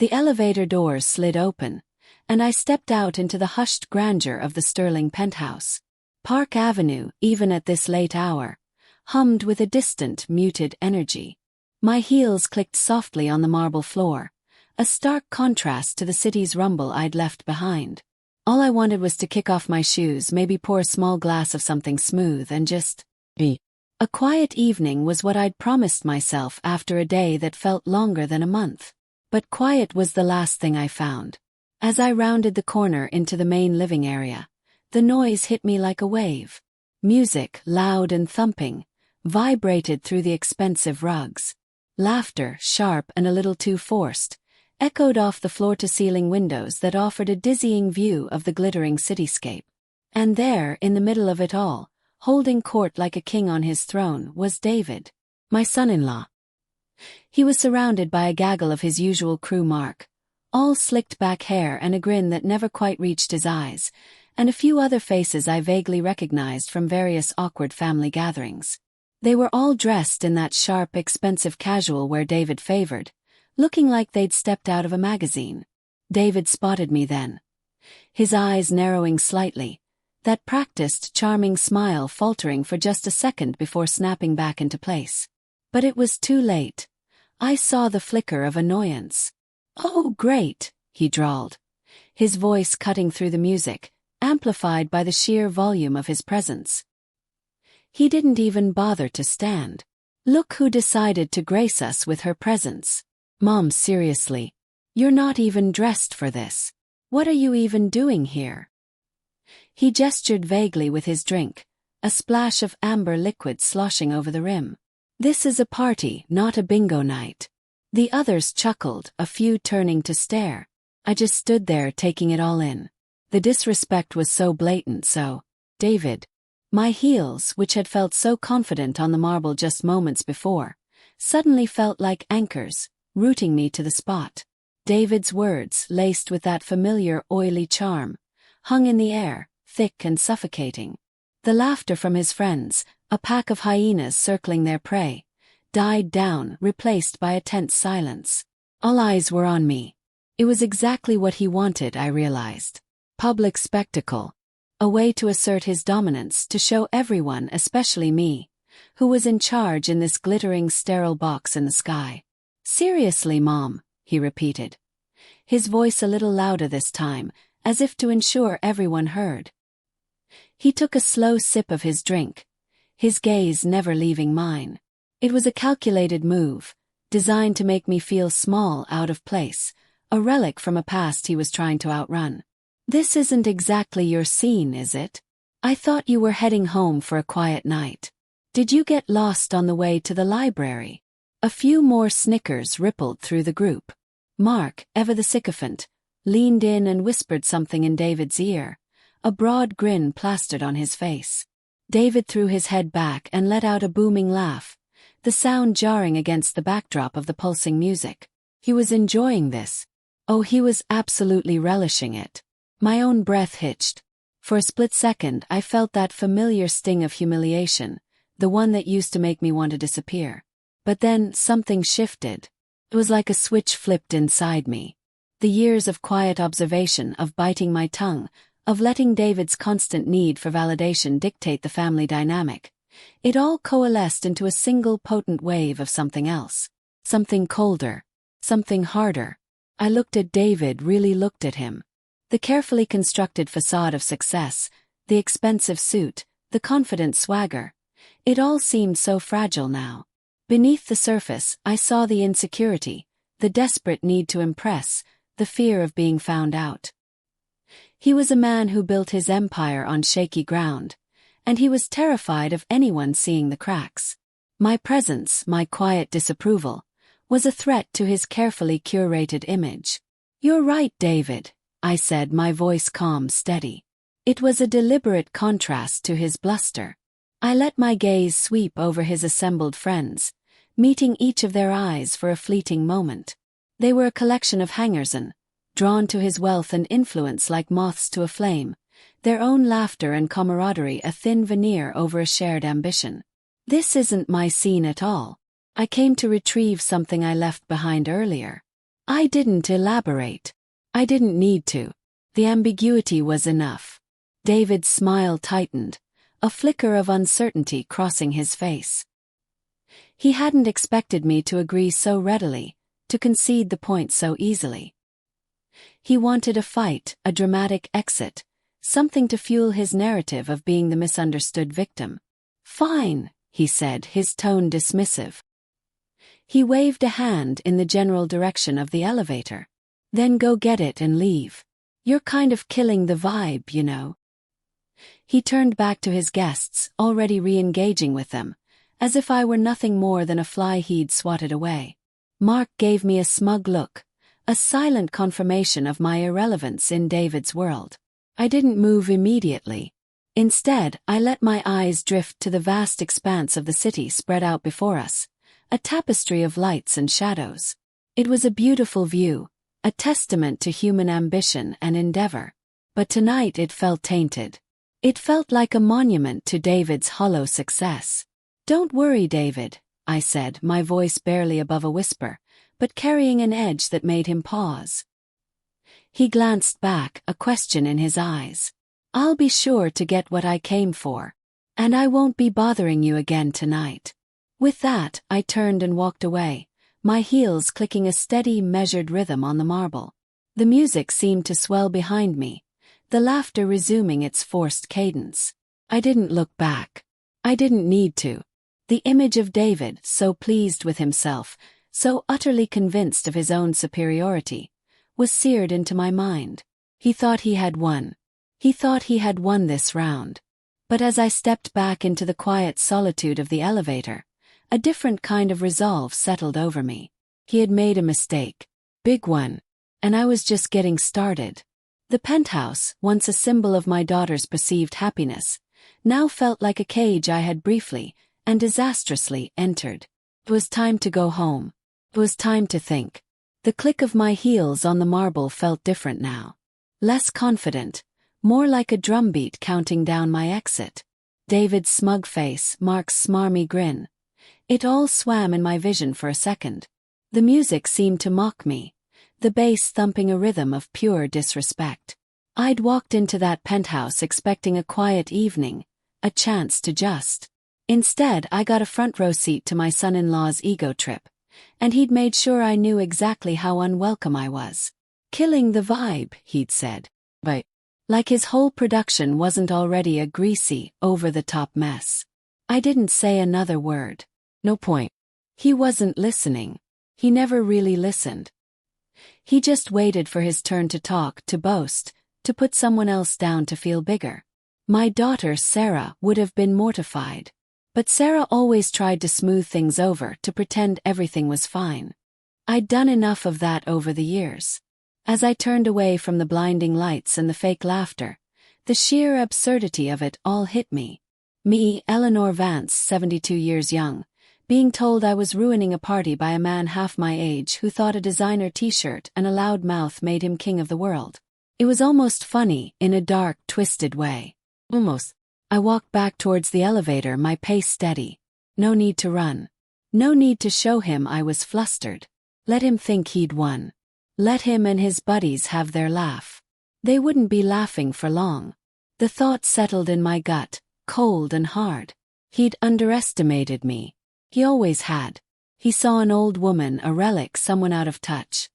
The elevator doors slid open, and I stepped out into the hushed grandeur of the Sterling penthouse. Park Avenue, even at this late hour, hummed with a distant, muted energy. My heels clicked softly on the marble floor, a stark contrast to the city's rumble I'd left behind. All I wanted was to kick off my shoes, maybe pour a small glass of something smooth, and just be. A quiet evening was what I'd promised myself after a day that felt longer than a month. But quiet was the last thing I found. As I rounded the corner into the main living area, the noise hit me like a wave. Music, loud and thumping, vibrated through the expensive rugs. Laughter, sharp and a little too forced, echoed off the floor-to-ceiling windows that offered a dizzying view of the glittering cityscape. And there, in the middle of it all, holding court like a king on his throne, was David, my son-in-law. He was surrounded by a gaggle of his usual crew, Mark, all slicked-back hair and a grin that never quite reached his eyes, and a few other faces I vaguely recognized from various awkward family gatherings. They were all dressed in that sharp, expensive casual wear David favored, looking like they'd stepped out of a magazine. David spotted me then, his eyes narrowing slightly, that practiced, charming smile faltering for just a second before snapping back into place. But it was too late. I saw the flicker of annoyance. "Oh, great," he drawled, his voice cutting through the music, amplified by the sheer volume of his presence. He didn't even bother to stand. "Look who decided to grace us with her presence. Mom, seriously, you're not even dressed for this. What are you even doing here?" He gestured vaguely with his drink, a splash of amber liquid sloshing over the rim. "This is a party, not a bingo night." The others chuckled, a few turning to stare. I just stood there taking it all in. The disrespect was so blatant, so, David. My heels, which had felt so confident on the marble just moments before, suddenly felt like anchors, rooting me to the spot. David's words, laced with that familiar oily charm, hung in the air, thick and suffocating. The laughter from his friends, a pack of hyenas circling their prey, died down, replaced by a tense silence. All eyes were on me. It was exactly what he wanted, I realized. Public spectacle. A way to assert his dominance, to show everyone, especially me, who was in charge in this glittering sterile box in the sky. "Seriously, Mom," he repeated, his voice a little louder this time, as if to ensure everyone heard. He took a slow sip of his drink, his gaze never leaving mine. It was a calculated move, designed to make me feel small, out of place, a relic from a past he was trying to outrun. "This isn't exactly your scene, is it? I thought you were heading home for a quiet night. Did you get lost on the way to the library?" A few more snickers rippled through the group. Mark, ever the sycophant, leaned in and whispered something in David's ear, a broad grin plastered on his face. David threw his head back and let out a booming laugh, the sound jarring against the backdrop of the pulsing music. He was enjoying this. Oh, he was absolutely relishing it. My own breath hitched. For a split second I felt that familiar sting of humiliation, the one that used to make me want to disappear. But then something shifted. It was like a switch flipped inside me. The years of quiet observation, of biting my tongue, of letting David's constant need for validation dictate the family dynamic. It all coalesced into a single potent wave of something else. Something colder. Something harder. I looked at David, really looked at him. The carefully constructed facade of success, the expensive suit, the confident swagger. It all seemed so fragile now. Beneath the surface, I saw the insecurity, the desperate need to impress, the fear of being found out. He was a man who built his empire on shaky ground, and he was terrified of anyone seeing the cracks. My presence, my quiet disapproval, was a threat to his carefully curated image. "You're right, David," I said, my voice calm, steady. It was a deliberate contrast to his bluster. I let my gaze sweep over his assembled friends, meeting each of their eyes for a fleeting moment. They were a collection of hangers-on, drawn to his wealth and influence like moths to a flame, their own laughter and camaraderie a thin veneer over a shared ambition. "This isn't my scene at all. I came to retrieve something I left behind earlier." I didn't elaborate. I didn't need to. The ambiguity was enough. David's smile tightened, a flicker of uncertainty crossing his face. He hadn't expected me to agree so readily, to concede the point so easily. He wanted a fight, a dramatic exit, something to fuel his narrative of being the misunderstood victim. Fine, he said, his tone dismissive. He waved a hand in the general direction of the elevator. Then go get it and leave. You're kind of killing the vibe, you know. He turned back to his guests, already re-engaging with them, as if I were nothing more than a fly he'd swatted away. Mark gave me a smug look, a silent confirmation of my irrelevance in David's world. I didn't move immediately. Instead, I let my eyes drift to the vast expanse of the city spread out before us, a tapestry of lights and shadows. It was a beautiful view, a testament to human ambition and endeavor. But tonight it felt tainted. It felt like a monument to David's hollow success. Don't worry, David, I said, my voice barely above a whisper, but carrying an edge that made him pause. He glanced back, a question in his eyes. I'll be sure to get what I came for. And I won't be bothering you again tonight. With that, I turned and walked away, my heels clicking a steady, measured rhythm on the marble. The music seemed to swell behind me, the laughter resuming its forced cadence. I didn't look back. I didn't need to. The image of David, so pleased with himself, so utterly convinced of his own superiority, was seared into my mind. He thought he had won. He thought he had won this round. But as I stepped back into the quiet solitude of the elevator, a different kind of resolve settled over me. He had made a mistake. Big one. And I was just getting started. The penthouse, once a symbol of my daughter's perceived happiness, now felt like a cage I had briefly and disastrously entered. It was time to go home. It was time to think. The click of my heels on the marble felt different now. Less confident, more like a drumbeat counting down my exit. David's smug face, Mark's smarmy grin. It all swam in my vision for a second. The music seemed to mock me, the bass thumping a rhythm of pure disrespect. I'd walked into that penthouse expecting a quiet evening, a chance to just. Instead, I got a front row seat to my son-in-law's ego trip, and he'd made sure I knew exactly how unwelcome I was. Killing the vibe, he'd said. But, like his whole production wasn't already a greasy, over-the-top mess. I didn't say another word. No point. He wasn't listening. He never really listened. He just waited for his turn to talk, to boast, to put someone else down, to feel bigger. My daughter, Sarah, would have been mortified. But Sarah always tried to smooth things over, to pretend everything was fine. I'd done enough of that over the years. As I turned away from the blinding lights and the fake laughter, the sheer absurdity of it all hit me. Me, Eleanor Vance, 72 years young, being told I was ruining a party by a man half my age who thought a designer t-shirt and a loud mouth made him king of the world. It was almost funny, in a dark, twisted way. Almost. I walked back towards the elevator, my pace steady. No need to run. No need to show him I was flustered. Let him think he'd won. Let him and his buddies have their laugh. They wouldn't be laughing for long. The thought settled in my gut, cold and hard. He'd underestimated me. He always had. He saw an old woman, a relic, someone out of touch.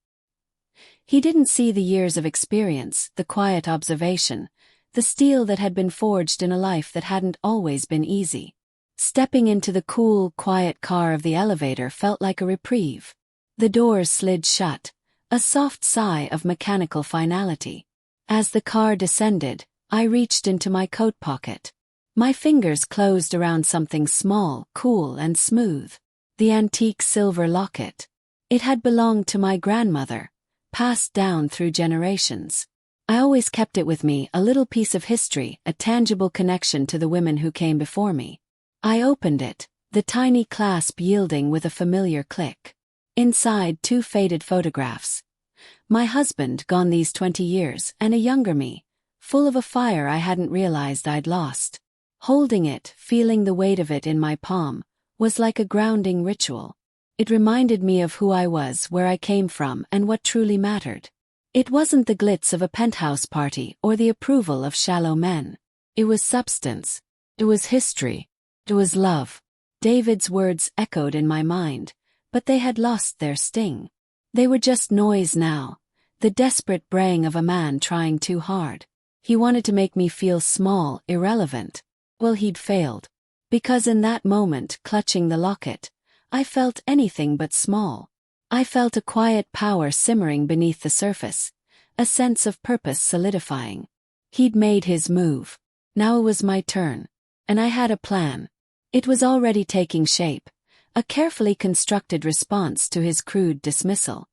He didn't see the years of experience, the quiet observation, the steel that had been forged in a life that hadn't always been easy. Stepping into the cool, quiet car of the elevator felt like a reprieve. The doors slid shut, a soft sigh of mechanical finality. As the car descended, I reached into my coat pocket. My fingers closed around something small, cool and smooth. The antique silver locket. It had belonged to my grandmother, passed down through generations. I always kept it with me, a little piece of history, a tangible connection to the women who came before me. I opened it, the tiny clasp yielding with a familiar click. Inside, 2 faded photographs. My husband, gone these 20 years, and a younger me, full of a fire I hadn't realized I'd lost. Holding it, feeling the weight of it in my palm, was like a grounding ritual. It reminded me of who I was, where I came from, and what truly mattered. It wasn't the glitz of a penthouse party or the approval of shallow men. It was substance. It was history. It was love. David's words echoed in my mind, but they had lost their sting. They were just noise now, the desperate braying of a man trying too hard. He wanted to make me feel small, irrelevant. Well, he'd failed. Because in that moment, clutching the locket, I felt anything but small. I felt a quiet power simmering beneath the surface, a sense of purpose solidifying. He'd made his move. Now it was my turn. And I had a plan. It was already taking shape, a carefully constructed response to his crude dismissal.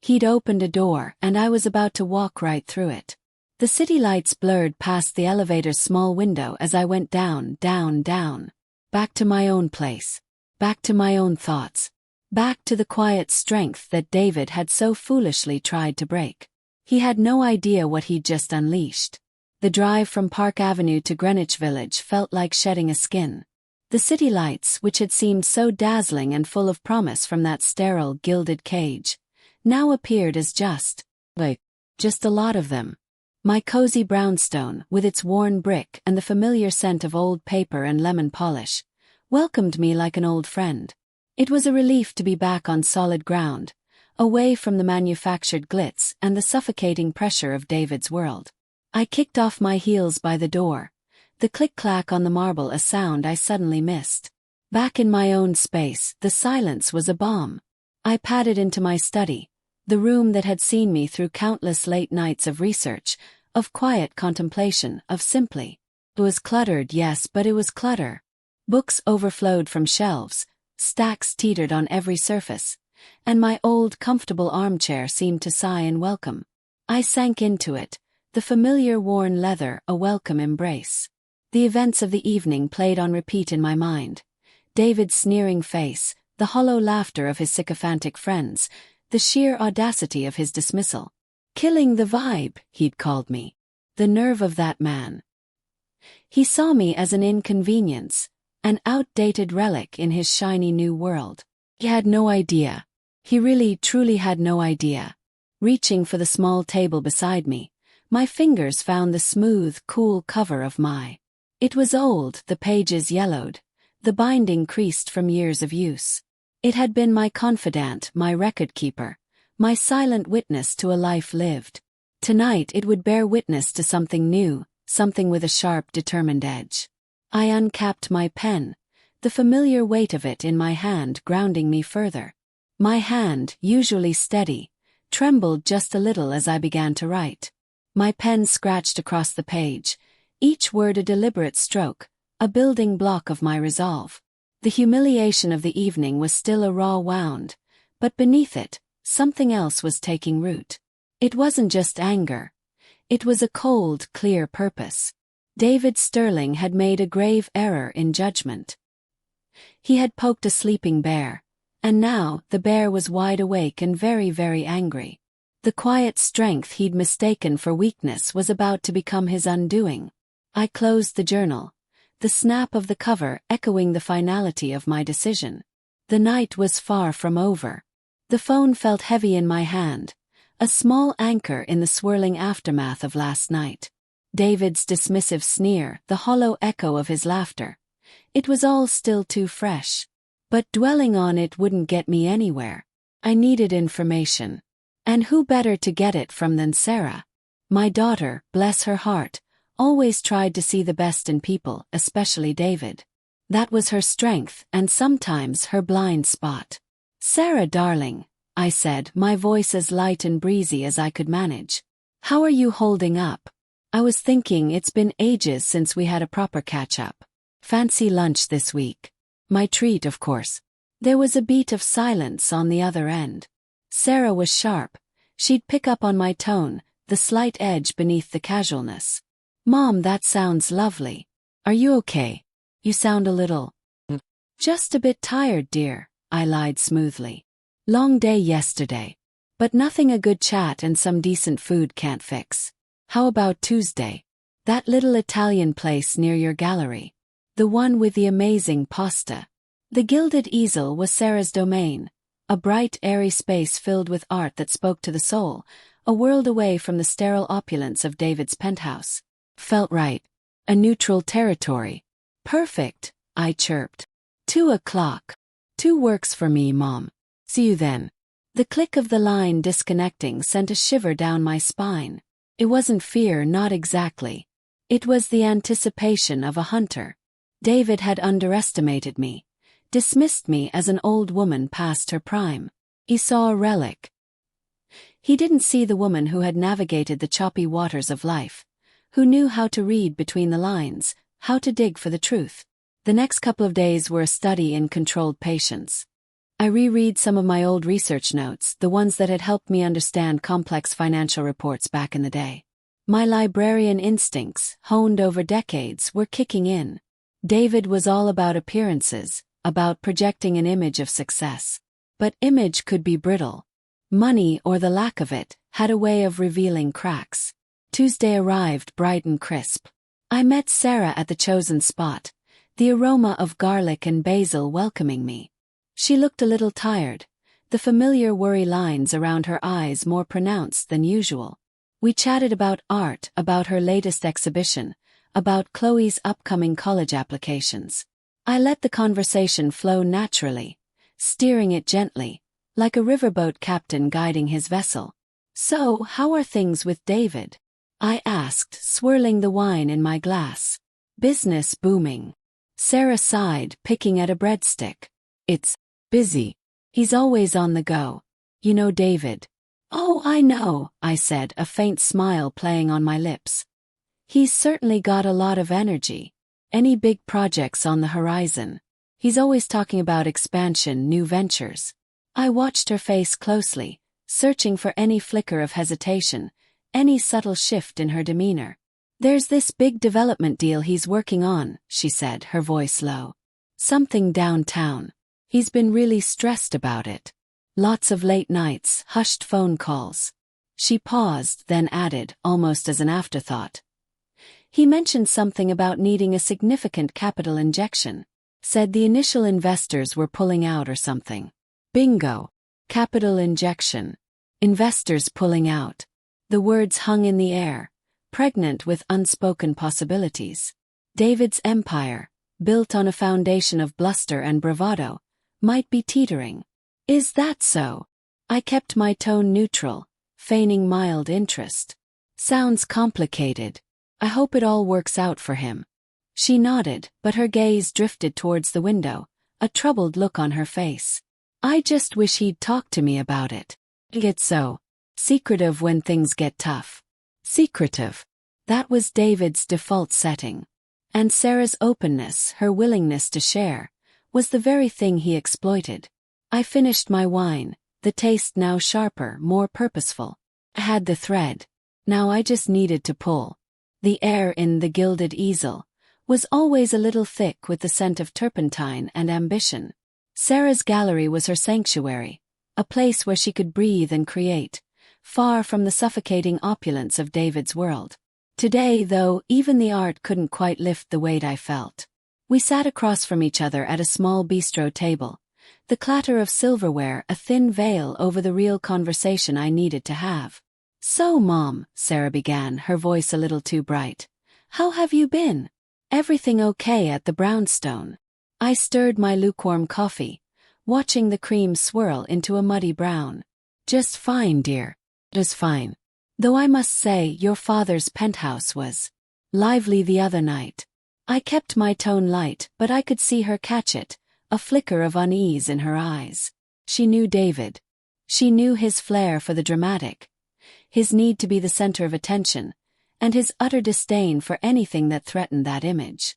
He'd opened a door, and I was about to walk right through it. The city lights blurred past the elevator's small window as I went down, down, down. Back to my own place. Back to my own thoughts. Back to the quiet strength that David had so foolishly tried to break. He had no idea what he'd just unleashed. The drive from Park Avenue to Greenwich Village felt like shedding a skin. The city lights, which had seemed so dazzling and full of promise from that sterile, gilded cage, now appeared as just a lot of them. My cozy brownstone, with its worn brick and the familiar scent of old paper and lemon polish, welcomed me like an old friend. It was a relief to be back on solid ground, away from the manufactured glitz and the suffocating pressure of David's world. I kicked off my heels by the door, the click-clack on the marble a sound I suddenly missed. Back in my own space, the silence was a balm. I padded into my study, the room that had seen me through countless late nights of research, of quiet contemplation, of simply. It was cluttered, yes, but it was clutter. Books overflowed from shelves, stacks teetered on every surface, and my old comfortable armchair seemed to sigh in welcome. I sank into it, the familiar worn leather a welcome embrace. The events of the evening played on repeat in my mind. David's sneering face, the hollow laughter of his sycophantic friends, the sheer audacity of his dismissal. Killing the vibe, he'd called me. The nerve of that man. He saw me as an inconvenience, an outdated relic in his shiny new world. He had no idea. He really, truly had no idea. Reaching for the small table beside me, my fingers found the smooth, cool cover of my. It was old, the pages yellowed, the binding creased from years of use. It had been my confidant, my record keeper, my silent witness to a life lived. Tonight it would bear witness to something new, something with a sharp, determined edge. I uncapped my pen, the familiar weight of it in my hand grounding me further. My hand, usually steady, trembled just a little as I began to write. My pen scratched across the page, each word a deliberate stroke, a building block of my resolve. The humiliation of the evening was still a raw wound, but beneath it, something else was taking root. It wasn't just anger. It was a cold, clear purpose. David Sterling had made a grave error in judgment. He had poked a sleeping bear, and now the bear was wide awake and very, very angry. The quiet strength he'd mistaken for weakness was about to become his undoing. I closed the journal, the snap of the cover echoing the finality of my decision. The night was far from over. The phone felt heavy in my hand, a small anchor in the swirling aftermath of last night. David's dismissive sneer, the hollow echo of his laughter. It was all still too fresh. But dwelling on it wouldn't get me anywhere. I needed information. And who better to get it from than Sarah? My daughter, bless her heart, always tried to see the best in people, especially David. That was her strength and sometimes her blind spot. "Sarah, darling," I said, my voice as light and breezy as I could manage. "How are you holding up? I was thinking it's been ages since we had a proper catch-up. Fancy lunch this week?" My treat, of course. There was a beat of silence on the other end. Sarah was sharp. She'd pick up on my tone, the slight edge beneath the casualness. "Mom, that sounds lovely. Are you okay? You sound a little..." "Just a bit tired, dear," I lied smoothly. "Long day yesterday. But nothing a good chat and some decent food can't fix. How about Tuesday? That little Italian place near your gallery. The one with the amazing pasta." The gilded easel was Sarah's domain, A bright, airy space filled with art that spoke to the soul, a world away from the sterile opulence of David's penthouse. Felt right. A neutral territory. Perfect, I chirped. 2:00. 2 works for me, Mom. See you then. The click of the line disconnecting sent a shiver down my spine. It wasn't fear, not exactly. It was the anticipation of a hunter. David had underestimated me, dismissed me as an old woman past her prime. He saw a relic. He didn't see the woman who had navigated the choppy waters of life, who knew how to read between the lines, how to dig for the truth. The next couple of days were a study in controlled patience. I reread some of my old research notes, the ones that had helped me understand complex financial reports back in the day. My librarian instincts, honed over decades, were kicking in. David was all about appearances, about projecting an image of success. But image could be brittle. Money, or the lack of it, had a way of revealing cracks. Tuesday arrived bright and crisp. I met Sarah at the chosen spot, the aroma of garlic and basil welcoming me. She looked a little tired, the familiar worry lines around her eyes more pronounced than usual. We chatted about art, about her latest exhibition, about Chloe's upcoming college applications. I let the conversation flow naturally, steering it gently, like a riverboat captain guiding his vessel. "So, how are things with David?" I asked, swirling the wine in my glass. "Business booming." Sarah sighed, picking at a breadstick. "It's busy. He's always on the go. You know David." "Oh, I know," I said, a faint smile playing on my lips. "He's certainly got a lot of energy. Any big projects on the horizon? He's always talking about expansion, new ventures." I watched her face closely, searching for any flicker of hesitation, any subtle shift in her demeanor. "There's this big development deal he's working on," she said, her voice low. "Something downtown. He's been really stressed about it. Lots of late nights, hushed phone calls." She paused, then added, almost as an afterthought. "He mentioned something about needing a significant capital injection. Said the initial investors were pulling out or something." Bingo. Capital injection. Investors pulling out. The words hung in the air, pregnant with unspoken possibilities. David's empire, built on a foundation of bluster and bravado, might be teetering. "Is that so?" I kept my tone neutral, feigning mild interest. "Sounds complicated. I hope it all works out for him." She nodded, but her gaze drifted towards the window, a troubled look on her face. "I just wish he'd talk to me about it. It's so secretive when things get tough." Secretive. That was David's default setting. And Sarah's openness, her willingness to share, was the very thing he exploited. I finished my wine, the taste now sharper, more purposeful. I had the thread. Now I just needed to pull. The air in the gilded easel was always a little thick with the scent of turpentine and ambition. Sarah's gallery was her sanctuary, a place where she could breathe and create, far from the suffocating opulence of David's world. Today, though, even the art couldn't quite lift the weight I felt. We sat across from each other at a small bistro table, the clatter of silverware a thin veil over the real conversation I needed to have. "So, Mom," Sarah began, her voice a little too bright. "How have you been? Everything okay at the brownstone?" I stirred my lukewarm coffee, watching the cream swirl into a muddy brown. "Just fine, dear. Just fine. Though I must say your father's penthouse was lively the other night." I kept my tone light, but I could see her catch it, a flicker of unease in her eyes. She knew David. She knew his flair for the dramatic, his need to be the center of attention, and his utter disdain for anything that threatened that image.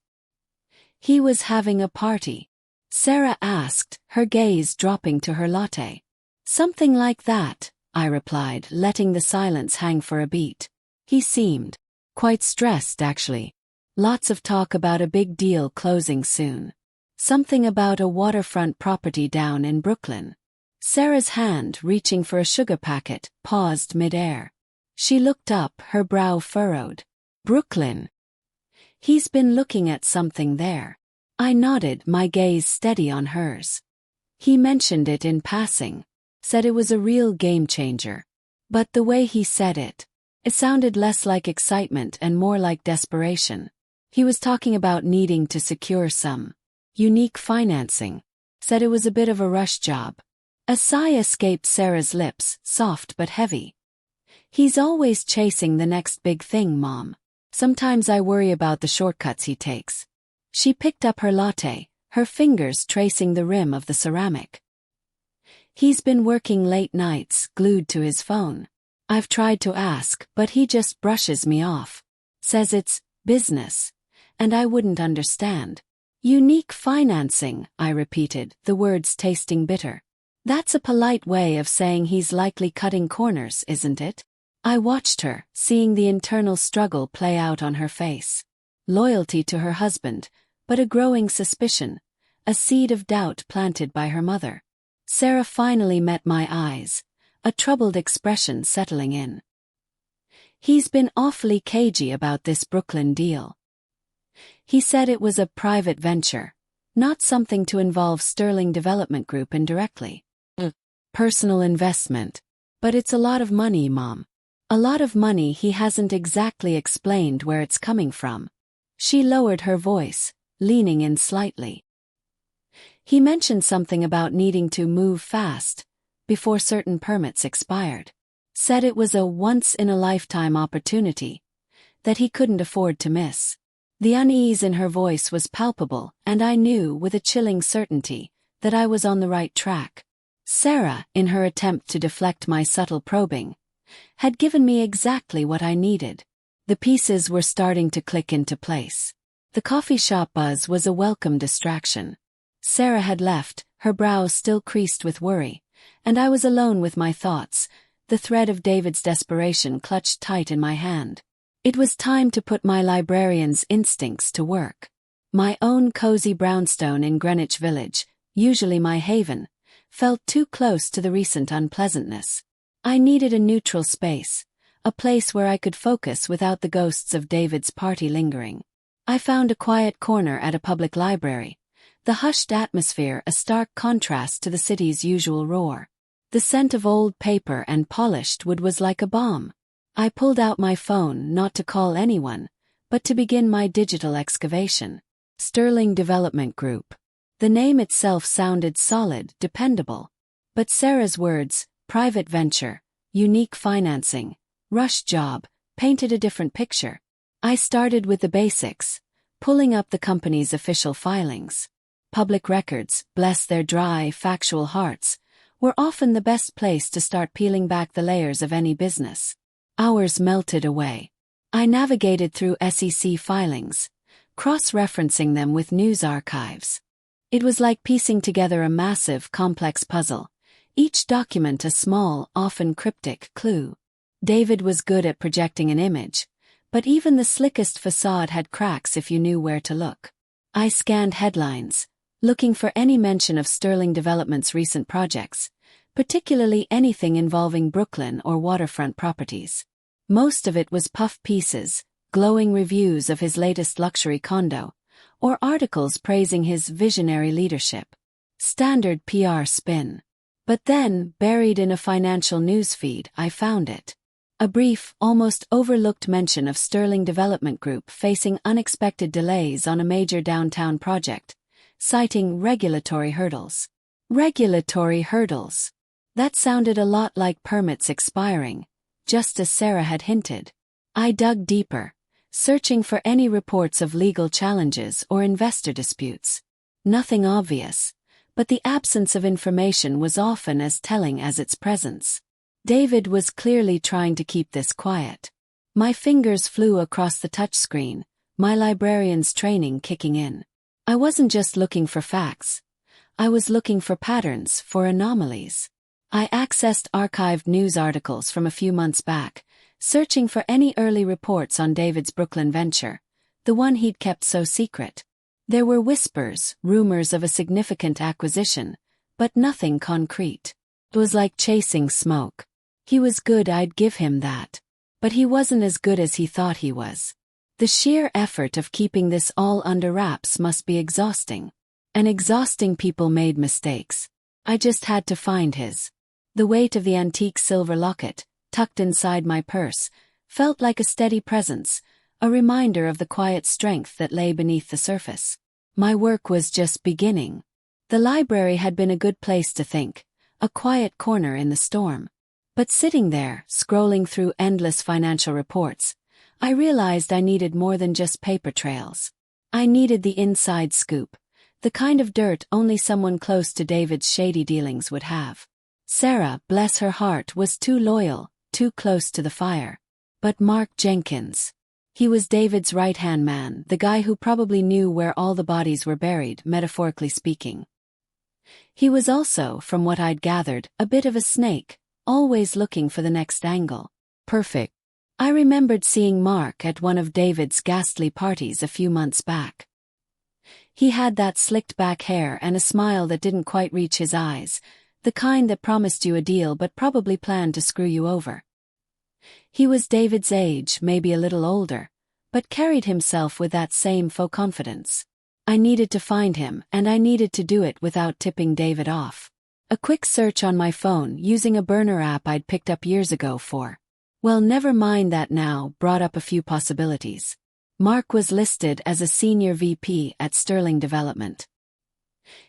"He was having a party?" Sarah asked, her gaze dropping to her latte. "Something like that," I replied, letting the silence hang for a beat. "He seemed quite stressed, actually. Lots of talk about a big deal closing soon. Something about a waterfront property down in Brooklyn." Sarah's hand, reaching for a sugar packet, paused mid-air. She looked up, her brow furrowed. "Brooklyn? He's been looking at something there." I nodded, my gaze steady on hers. He mentioned it in passing, said it was a real game changer. But the way he said it sounded less like excitement and more like desperation. He was talking about needing to secure some unique financing, said it was a bit of a rush job. A sigh escaped Sarah's lips, soft but heavy. He's always chasing the next big thing, Mom. Sometimes I worry about the shortcuts he takes. She picked up her latte, her fingers tracing the rim of the ceramic. He's been working late nights, glued to his phone. I've tried to ask, but he just brushes me off. Says it's business, and I wouldn't understand. Unique financing, I repeated, the words tasting bitter. That's a polite way of saying he's likely cutting corners, isn't it? I watched her, seeing the internal struggle play out on her face. Loyalty to her husband, but a growing suspicion, a seed of doubt planted by her mother. Sarah finally met my eyes, a troubled expression settling in. He's been awfully cagey about this Brooklyn deal. He said it was a private venture, not something to involve Sterling Development Group indirectly. Personal investment. But it's a lot of money, Mom. A lot of money he hasn't exactly explained where it's coming from. She lowered her voice, leaning in slightly. He mentioned something about needing to move fast, before certain permits expired. Said it was a once-in-a-lifetime opportunity, that he couldn't afford to miss. The unease in her voice was palpable, and I knew with a chilling certainty that I was on the right track. Sarah, in her attempt to deflect my subtle probing, had given me exactly what I needed. The pieces were starting to click into place. The coffee shop buzz was a welcome distraction. Sarah had left, her brows still creased with worry, and I was alone with my thoughts, the thread of David's desperation clutched tight in my hand. It was time to put my librarian's instincts to work. My own cozy brownstone in Greenwich Village, usually my haven, felt too close to the recent unpleasantness. I needed a neutral space, a place where I could focus without the ghosts of David's party lingering. I found a quiet corner at a public library, the hushed atmosphere a stark contrast to the city's usual roar. The scent of old paper and polished wood was like a balm. I pulled out my phone not to call anyone, but to begin my digital excavation. Sterling Development Group. The name itself sounded solid, dependable. But Sarah's words, private venture, unique financing, rush job, painted a different picture. I started with the basics, pulling up the company's official filings. Public records, bless their dry, factual hearts, were often the best place to start peeling back the layers of any business. Hours melted away. I navigated through SEC filings, cross-referencing them with news archives. It was like piecing together a massive, complex puzzle, each document a small, often cryptic clue. David was good at projecting an image, but even the slickest facade had cracks if you knew where to look. I scanned headlines, looking for any mention of Sterling Development's recent projects, particularly anything involving Brooklyn or waterfront properties. Most of it was puff pieces, glowing reviews of his latest luxury condo, or articles praising his visionary leadership. Standard PR spin. But then, buried in a financial newsfeed, I found it. A brief, almost overlooked mention of Sterling Development Group facing unexpected delays on a major downtown project, citing regulatory hurdles. Regulatory hurdles. That sounded a lot like permits expiring, just as Sarah had hinted. I dug deeper, searching for any reports of legal challenges or investor disputes. Nothing obvious, but the absence of information was often as telling as its presence. David was clearly trying to keep this quiet. My fingers flew across the touchscreen, my librarian's training kicking in. I wasn't just looking for facts. I was looking for patterns, for anomalies. I accessed archived news articles from a few months back, searching for any early reports on David's Brooklyn venture, the one he'd kept so secret. There were whispers, rumors of a significant acquisition, but nothing concrete. It was like chasing smoke. He was good, I'd give him that. But he wasn't as good as he thought he was. The sheer effort of keeping this all under wraps must be exhausting. And exhausting people made mistakes. I just had to find his. The weight of the antique silver locket, tucked inside my purse, felt like a steady presence, a reminder of the quiet strength that lay beneath the surface. My work was just beginning. The library had been a good place to think, a quiet corner in the storm. But sitting there, scrolling through endless financial reports, I realized I needed more than just paper trails. I needed the inside scoop, the kind of dirt only someone close to David's shady dealings would have. Sarah, bless her heart, was too loyal, too close to the fire. But Mark Jenkins. He was David's right-hand man, the guy who probably knew where all the bodies were buried, metaphorically speaking. He was also, from what I'd gathered, a bit of a snake, always looking for the next angle. Perfect. I remembered seeing Mark at one of David's ghastly parties a few months back. He had that slicked-back hair and a smile that didn't quite reach his eyes, the kind that promised you a deal but probably planned to screw you over. He was David's age, maybe a little older, but carried himself with that same faux confidence. I needed to find him, and I needed to do it without tipping David off. A quick search on my phone using a burner app I'd picked up years ago for, well, never mind that now, brought up a few possibilities. Mark was listed as a senior VP at Sterling Development.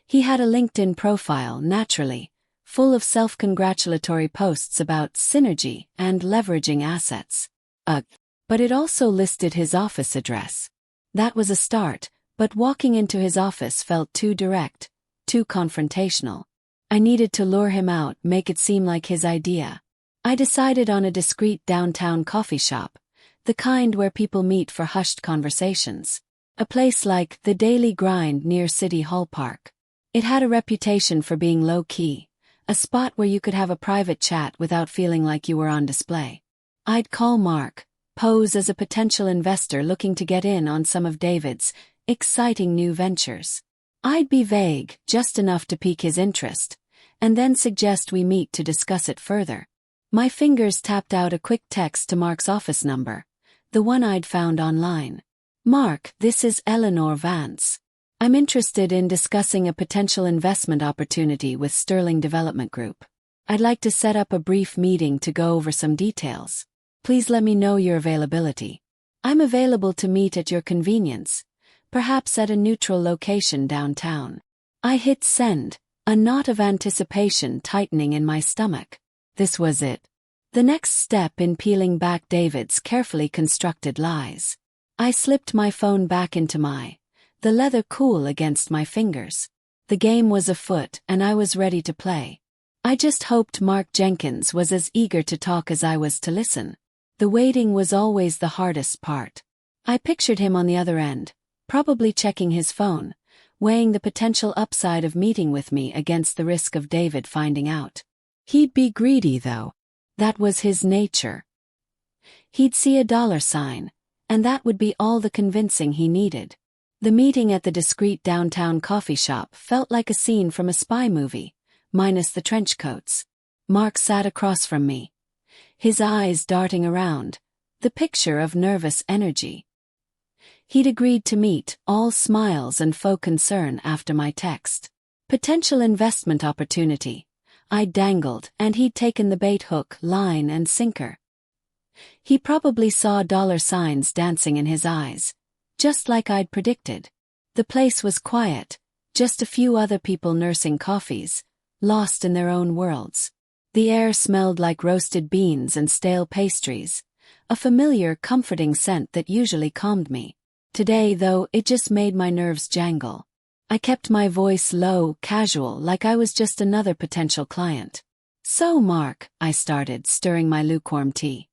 He had a LinkedIn profile, naturally, full of self-congratulatory posts about synergy and leveraging assets. But it also listed his office address. That was a start, but walking into his office felt too direct, too confrontational. I needed to lure him out, make it seem like his idea. I decided on a discreet downtown coffee shop, the kind where people meet for hushed conversations. A place like the Daily Grind near City Hall Park. It had a reputation for being low-key, a spot where you could have a private chat without feeling like you were on display. I'd call Mark, pose as a potential investor looking to get in on some of David's exciting new ventures. I'd be vague, just enough to pique his interest, and then suggest we meet to discuss it further. My fingers tapped out a quick text to Mark's office number, the one I'd found online. Mark, this is Eleanor Vance. I'm interested in discussing a potential investment opportunity with Sterling Development Group. I'd like to set up a brief meeting to go over some details. Please let me know your availability. I'm available to meet at your convenience, perhaps at a neutral location downtown. I hit send, a knot of anticipation tightening in my stomach. This was it. The next step in peeling back David's carefully constructed lies. I slipped my phone back into the leather cool against my fingers. The game was afoot and I was ready to play. I just hoped Mark Jenkins was as eager to talk as I was to listen. The waiting was always the hardest part. I pictured him on the other end, probably checking his phone, weighing the potential upside of meeting with me against the risk of David finding out. He'd be greedy though. That was his nature. He'd see a dollar sign, and that would be all the convincing he needed. The meeting at the discreet downtown coffee shop felt like a scene from a spy movie, minus the trench coats. Mark sat across from me, his eyes darting around, the picture of nervous energy. He'd agreed to meet, all smiles and faux concern after my text. Potential investment opportunity. I dangled, and he'd taken the bait hook, line and sinker. He probably saw dollar signs dancing in his eyes, just like I'd predicted. The place was quiet, just a few other people nursing coffees, lost in their own worlds. The air smelled like roasted beans and stale pastries, a familiar, comforting scent that usually calmed me. Today, though, it just made my nerves jangle. I kept my voice low, casual, like I was just another potential client. So, Mark, I started, stirring my lukewarm tea.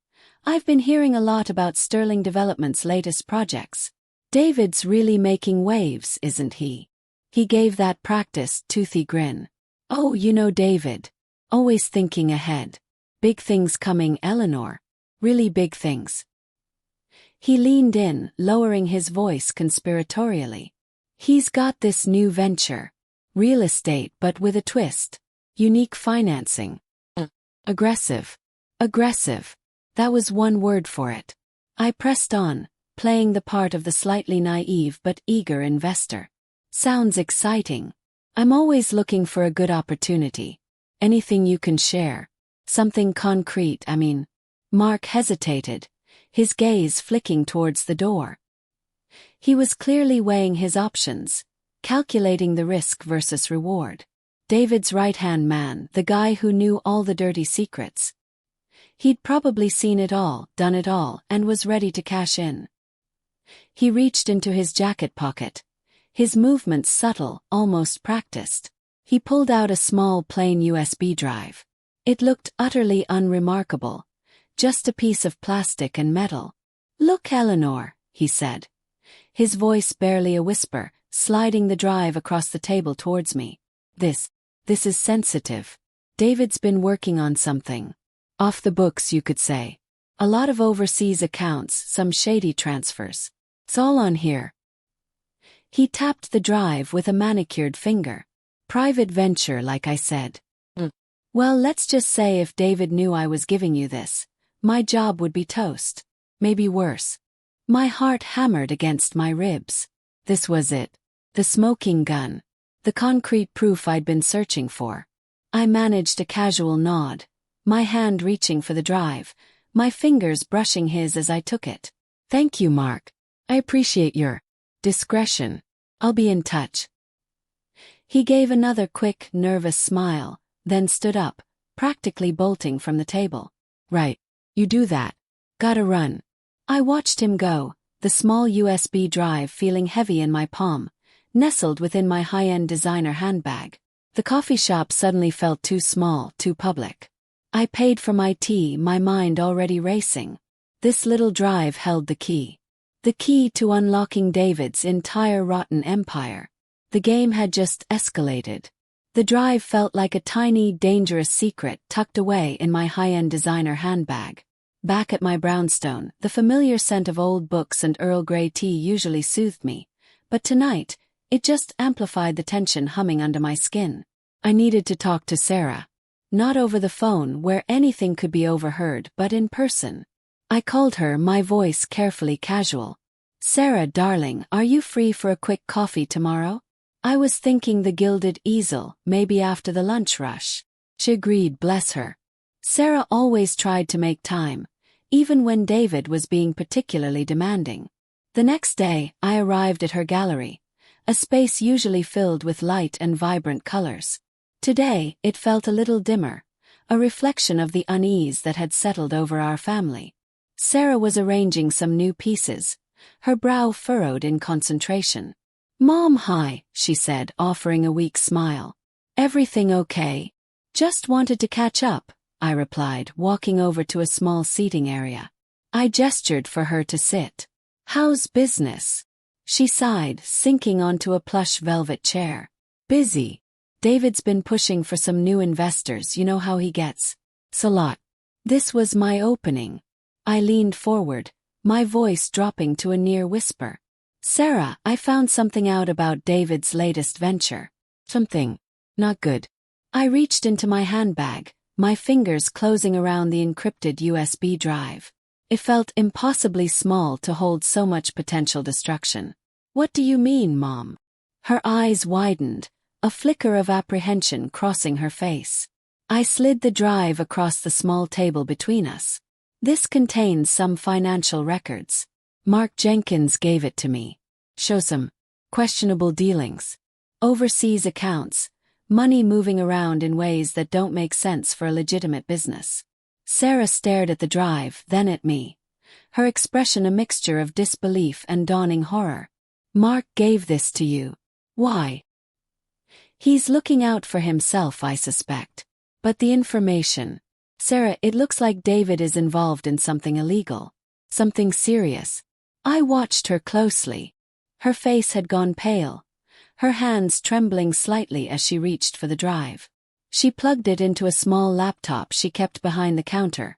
I've been hearing a lot about Sterling Development's latest projects. David's really making waves, isn't he? He gave that practiced, toothy grin. Oh, you know David. Always thinking ahead. Big things coming, Eleanor. Really big things. He leaned in, lowering his voice conspiratorially. He's got this new venture. Real estate but with a twist. Unique financing. Aggressive. Aggressive. That was one word for it. I pressed on, playing the part of the slightly naive but eager investor. Sounds exciting. I'm always looking for a good opportunity. Anything you can share. Something concrete, I mean. Mark hesitated, his gaze flicking towards the door. He was clearly weighing his options, calculating the risk versus reward. David's right-hand man, the guy who knew all the dirty secrets. He'd probably seen it all, done it all, and was ready to cash in. He reached into his jacket pocket, his movements subtle, almost practiced. He pulled out a small plain USB drive. It looked utterly unremarkable, just a piece of plastic and metal. "Look, Eleanor," he said, his voice barely a whisper, sliding the drive across the table towards me. This is sensitive. David's been working on something. Off the books, you could say. A lot of overseas accounts, some shady transfers. It's all on here." He tapped the drive with a manicured finger. "Private venture, like I said." "Well, let's just say if David knew I was giving you this, my job would be toast. Maybe worse." My heart hammered against my ribs. This was it. The smoking gun. The concrete proof I'd been searching for. I managed a casual nod, my hand reaching for the drive, my fingers brushing his as I took it. "Thank you, Mark. I appreciate your discretion. I'll be in touch." He gave another quick, nervous smile, then stood up, practically bolting from the table. "Right. You do that. Gotta run." I watched him go, the small USB drive feeling heavy in my palm, nestled within my high-end designer handbag. The coffee shop suddenly felt too small, too public. I paid for my tea, my mind already racing. This little drive held the key. The key to unlocking David's entire rotten empire. The game had just escalated. The drive felt like a tiny, dangerous secret tucked away in my high-end designer handbag. Back at my brownstone, the familiar scent of old books and Earl Grey tea usually soothed me, but tonight, it just amplified the tension humming under my skin. I needed to talk to Sarah. Not over the phone where anything could be overheard, but in person. I called her, my voice carefully casual. "Sarah, darling, are you free for a quick coffee tomorrow?" I was thinking the Gilded Easel, maybe after the lunch rush. She agreed, bless her. Sarah always tried to make time, even when David was being particularly demanding. The next day, I arrived at her gallery, a space usually filled with light and vibrant colors. Today, it felt a little dimmer, a reflection of the unease that had settled over our family. Sarah was arranging some new pieces, her brow furrowed in concentration. "Mom, hi," she said, offering a weak smile. "Everything okay? Just wanted to catch up," I replied, walking over to a small seating area. I gestured for her to sit. "How's business?" She sighed, sinking onto a plush velvet chair. "Busy. David's been pushing for some new investors, you know how he gets. It's a lot." This was my opening. I leaned forward, my voice dropping to a near whisper. "Sarah, I found something out about David's latest venture. Something not good." I reached into my handbag, my fingers closing around the encrypted USB drive. It felt impossibly small to hold so much potential destruction. "What do you mean, Mom?" Her eyes widened, a flicker of apprehension crossing her face. I slid the drive across the small table between us. "This contains some financial records. Mark Jenkins gave it to me. Show some questionable dealings. Overseas accounts, money moving around in ways that don't make sense for a legitimate business." Sarah stared at the drive, then at me, her expression a mixture of disbelief and dawning horror. "Mark gave this to you. Why?" "He's looking out for himself, I suspect. But the information. Sarah, it looks like David is involved in something illegal. Something serious." I watched her closely. Her face had gone pale, her hands trembling slightly as she reached for the drive. She plugged it into a small laptop she kept behind the counter,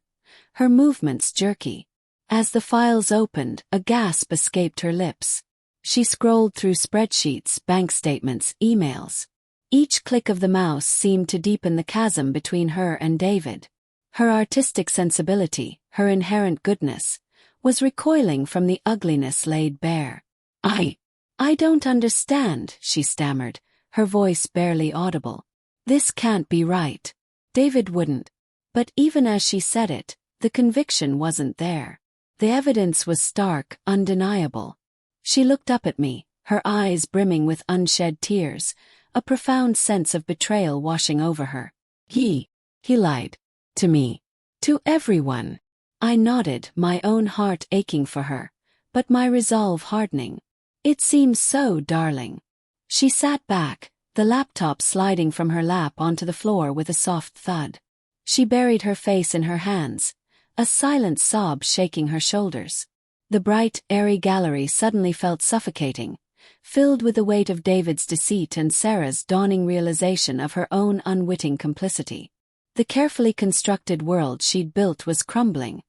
her movements jerky. As the files opened, a gasp escaped her lips. She scrolled through spreadsheets, bank statements, emails. Each click of the mouse seemed to deepen the chasm between her and David. Her artistic sensibility, her inherent goodness, was recoiling from the ugliness laid bare. I don't understand," she stammered, her voice barely audible. "This can't be right. David wouldn't." But even as she said it, the conviction wasn't there. The evidence was stark, undeniable. She looked up at me, her eyes brimming with unshed tears, a profound sense of betrayal washing over her. He lied. To me. To everyone." I nodded, my own heart aching for her, but my resolve hardening. "It seems so, darling." She sat back, the laptop sliding from her lap onto the floor with a soft thud. She buried her face in her hands, a silent sob shaking her shoulders. The bright, airy gallery suddenly felt suffocating, filled with the weight of David's deceit and Sarah's dawning realization of her own unwitting complicity. The carefully constructed world she'd built was crumbling,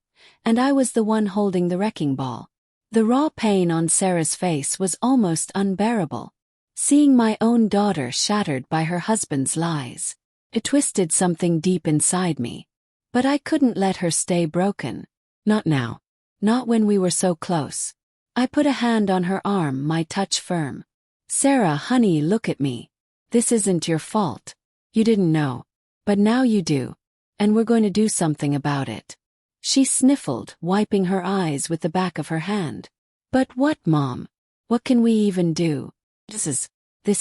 and I was the one holding the wrecking ball. The raw pain on Sarah's face was almost unbearable. Seeing my own daughter shattered by her husband's lies, it twisted something deep inside me. But I couldn't let her stay broken. Not now. Not when we were so close. I put a hand on her arm, my touch firm. "Sarah, honey, look at me. This isn't your fault. You didn't know. But now you do. And we're going to do something about it." She sniffled, wiping her eyes with the back of her hand. "But what, Mom? What can we even do? This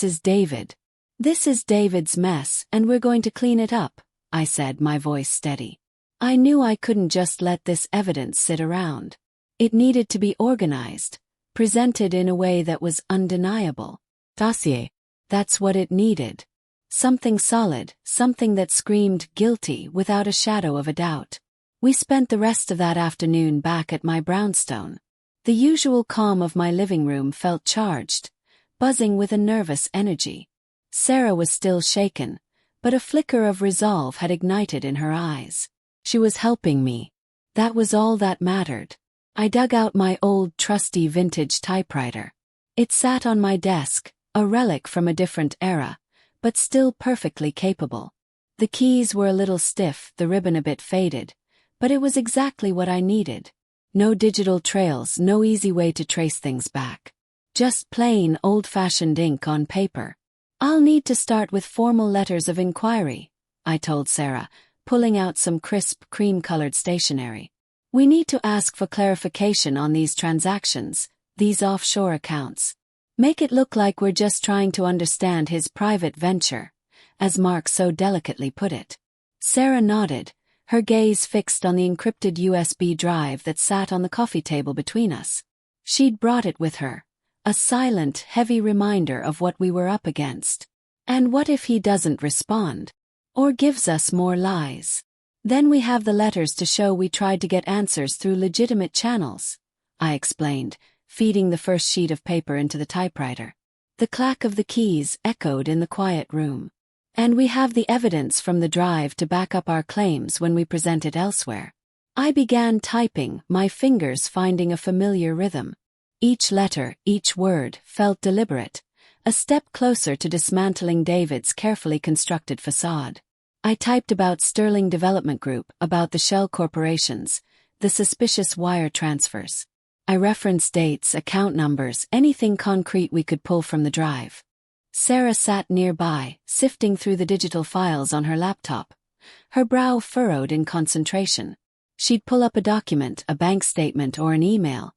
is David. This is David's mess, and we're going to clean it up," I said, my voice steady. I knew I couldn't just let this evidence sit around. It needed to be organized, presented in a way that was undeniable. Dossier. That's what it needed. Something solid, something that screamed guilty without a shadow of a doubt. We spent the rest of that afternoon back at my brownstone. The usual calm of my living room felt charged, buzzing with a nervous energy. Sarah was still shaken, but a flicker of resolve had ignited in her eyes. She was helping me. That was all that mattered. I dug out my old, trusty vintage typewriter. It sat on my desk, a relic from a different era, but still perfectly capable. The keys were a little stiff, the ribbon a bit faded, but it was exactly what I needed. No digital trails, no easy way to trace things back. Just plain, old-fashioned ink on paper. "I'll need to start with formal letters of inquiry," I told Sarah, pulling out some crisp, cream-colored stationery. "We need to ask for clarification on these transactions, these offshore accounts. Make it look like we're just trying to understand his private venture," as Mark so delicately put it. Sarah nodded, her gaze fixed on the encrypted USB drive that sat on the coffee table between us. She'd brought it with her, a silent, heavy reminder of what we were up against. And what if he doesn't respond? Or gives us more lies? Then we have the letters to show we tried to get answers through legitimate channels, I explained, feeding the first sheet of paper into the typewriter. The clack of the keys echoed in the quiet room. And we have the evidence from the drive to back up our claims when we present it elsewhere. I began typing, my fingers finding a familiar rhythm. Each letter, each word, felt deliberate, a step closer to dismantling David's carefully constructed facade. I typed about Sterling Development Group, about the shell corporations, the suspicious wire transfers. I referenced dates, account numbers, anything concrete we could pull from the drive. Sarah sat nearby, sifting through the digital files on her laptop, her brow furrowed in concentration. She'd pull up a document, a bank statement or an email,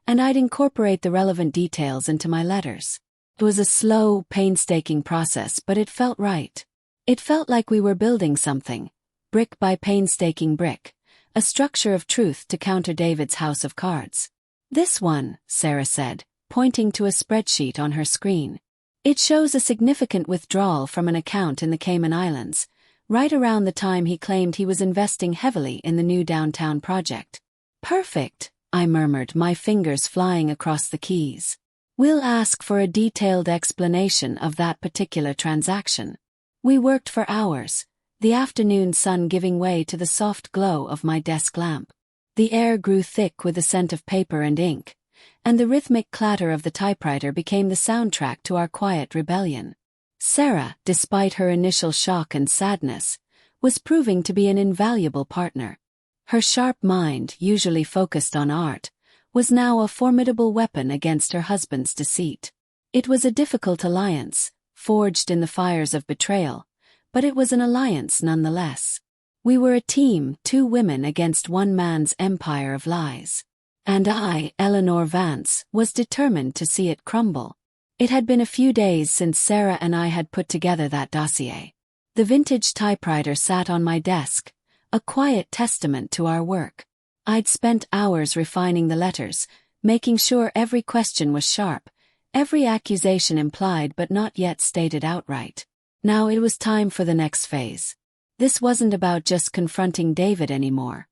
and I'd incorporate the relevant details into my letters. It was a slow, painstaking process, but it felt right. It felt like we were building something, brick by painstaking brick, a structure of truth to counter David's house of cards. "This one," Sarah said, pointing to a spreadsheet on her screen. "It shows a significant withdrawal from an account in the Cayman Islands, right around the time he claimed he was investing heavily in the new downtown project." "Perfect," I murmured, my fingers flying across the keys. "We'll ask for a detailed explanation of that particular transaction." We worked for hours, the afternoon sun giving way to the soft glow of my desk lamp. The air grew thick with the scent of paper and ink, and the rhythmic clatter of the typewriter became the soundtrack to our quiet rebellion. Sarah, despite her initial shock and sadness, was proving to be an invaluable partner. Her sharp mind, usually focused on art, was now a formidable weapon against her husband's deceit. It was a difficult alliance, forged in the fires of betrayal, but it was an alliance nonetheless. We were a team, 2 women against one man's empire of lies. And I, Eleanor Vance, was determined to see it crumble. It had been a few days since Sarah and I had put together that dossier. The vintage typewriter sat on my desk, a quiet testament to our work. I'd spent hours refining the letters, making sure every question was sharp, every accusation implied but not yet stated outright. Now it was time for the next phase. This wasn't about just confronting David anymore.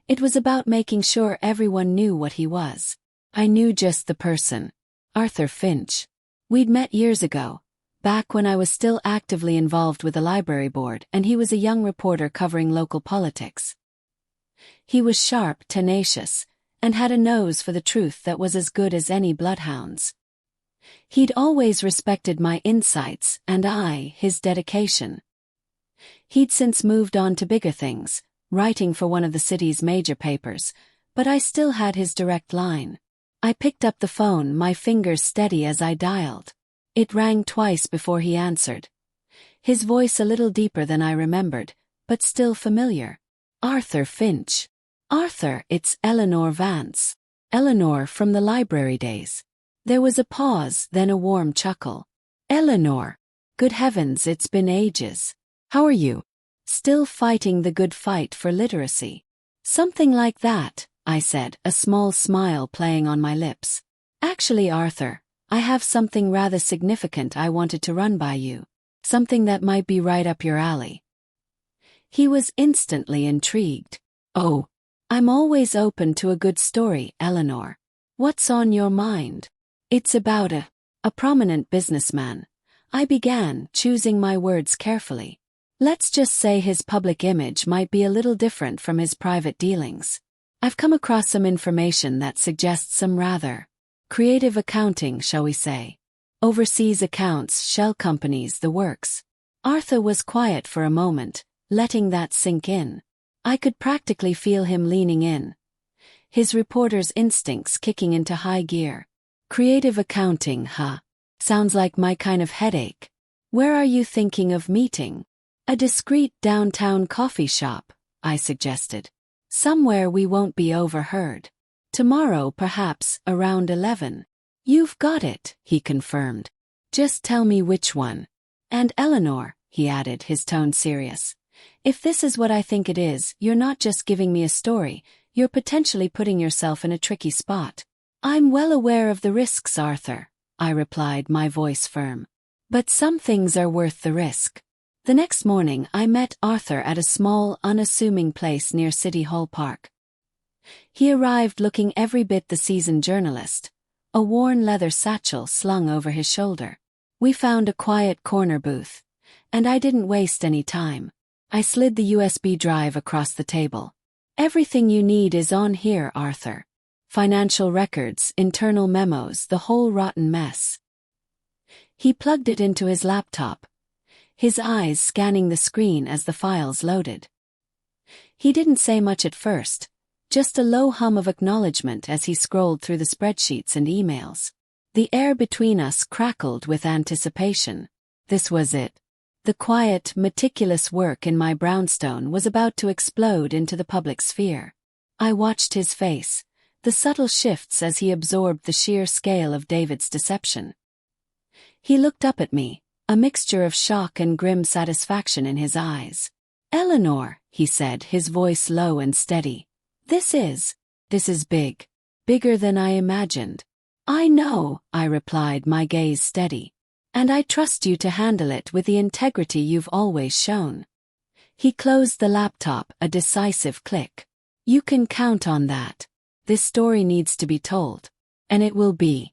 It was about making sure everyone knew what he was. I knew just the person. Arthur Finch. We'd met years ago, back when I was still actively involved with the library board and he was a young reporter covering local politics. He was sharp, tenacious, and had a nose for the truth that was as good as any bloodhound's. He'd always respected my insights and I, his dedication. He'd since moved on to bigger things, writing for one of the city's major papers, but I still had his direct line. I picked up the phone, my fingers steady as I dialed. It rang twice before he answered. His voice a little deeper than I remembered, but still familiar. Arthur Finch. Arthur, it's Eleanor Vance. Eleanor from the library days. There was a pause, then a warm chuckle. Eleanor. Good heavens, it's been ages. How are you? Still fighting the good fight for literacy. Something like that, I said, a small smile playing on my lips. Actually, Arthur, I have something rather significant I wanted to run by you. Something that might be right up your alley. He was instantly intrigued. Oh, I'm always open to a good story, Eleanor. What's on your mind? It's about a prominent businessman. I began, choosing my words carefully. Let's just say his public image might be a little different from his private dealings. I've come across some information that suggests some rather creative accounting, shall we say. Overseas accounts, shell companies, the works. Arthur was quiet for a moment, letting that sink in. I could practically feel him leaning in. His reporter's instincts kicking into high gear. Creative accounting, huh? Sounds like my kind of headache. Where are you thinking of meeting? A discreet downtown coffee shop, I suggested. Somewhere we won't be overheard. Tomorrow, perhaps, around 11. You've got it, he confirmed. Just tell me which one. And Eleanor, he added, his tone serious. If this is what I think it is, you're not just giving me a story, you're potentially putting yourself in a tricky spot. I'm well aware of the risks, Arthur, I replied, my voice firm. But some things are worth the risk. The next morning I met Arthur at a small, unassuming place near City Hall Park. He arrived looking every bit the seasoned journalist, a worn leather satchel slung over his shoulder. We found a quiet corner booth, and I didn't waste any time. I slid the USB drive across the table. Everything you need is on here, Arthur. Financial records, internal memos, the whole rotten mess. He plugged it into his laptop, his eyes scanning the screen as the files loaded. He didn't say much at first, just a low hum of acknowledgement as he scrolled through the spreadsheets and emails. The air between us crackled with anticipation. This was it. The quiet, meticulous work in my brownstone was about to explode into the public sphere. I watched his face, the subtle shifts as he absorbed the sheer scale of David's deception. He looked up at me, a mixture of shock and grim satisfaction in his eyes. Eleanor, he said, his voice low and steady. This is big. Bigger than I imagined. I know, I replied, my gaze steady. And I trust you to handle it with the integrity you've always shown. He closed the laptop, a decisive click. You can count on that. This story needs to be told. And it will be.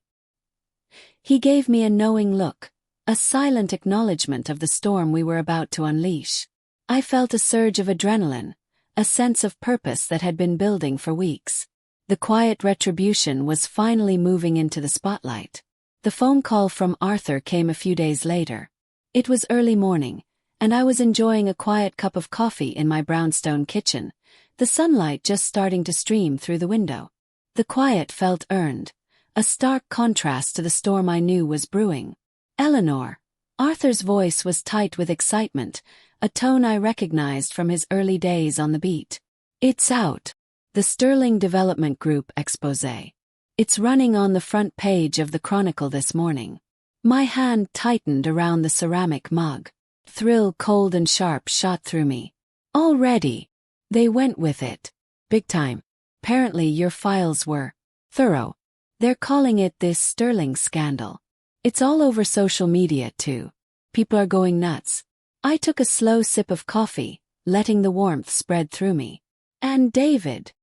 He gave me a knowing look, a silent acknowledgement of the storm we were about to unleash. I felt a surge of adrenaline, a sense of purpose that had been building for weeks. The quiet retribution was finally moving into the spotlight. The phone call from Arthur came a few days later. It was early morning, and I was enjoying a quiet cup of coffee in my brownstone kitchen, the sunlight just starting to stream through the window. The quiet felt earned, a stark contrast to the storm I knew was brewing. Eleanor, Arthur's voice was tight with excitement, a tone I recognized from his early days on the beat. "It's out. The Sterling Development Group exposé. It's running on the front page of the Chronicle this morning." My hand tightened around the ceramic mug. Thrill, cold and sharp, shot through me. "Already? They went with it. Big time. Apparently your files were thorough. They're calling it this Sterling scandal. It's all over social media too. People are going nuts." I took a slow sip of coffee, letting the warmth spread through me. "And David?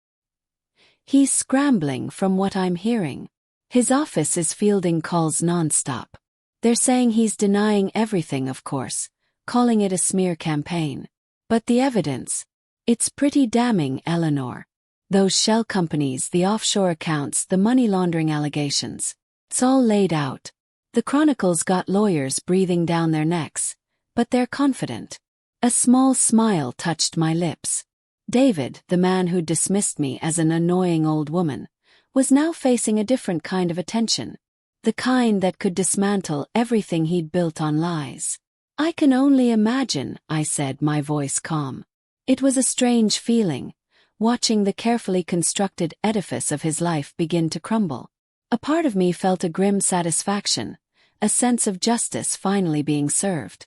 He's scrambling from what I'm hearing. His office is fielding calls nonstop. They're saying he's denying everything, of course, calling it a smear campaign. But the evidence? It's pretty damning, Eleanor. Those shell companies, the offshore accounts, the money laundering allegations. It's all laid out. The Chronicle's got lawyers breathing down their necks, but they're confident." A small smile touched my lips. David, the man who dismissed me as an annoying old woman, was now facing a different kind of attention. The kind that could dismantle everything he'd built on lies. "I can only imagine," I said, my voice calm. It was a strange feeling, watching the carefully constructed edifice of his life begin to crumble. A part of me felt a grim satisfaction, a sense of justice finally being served.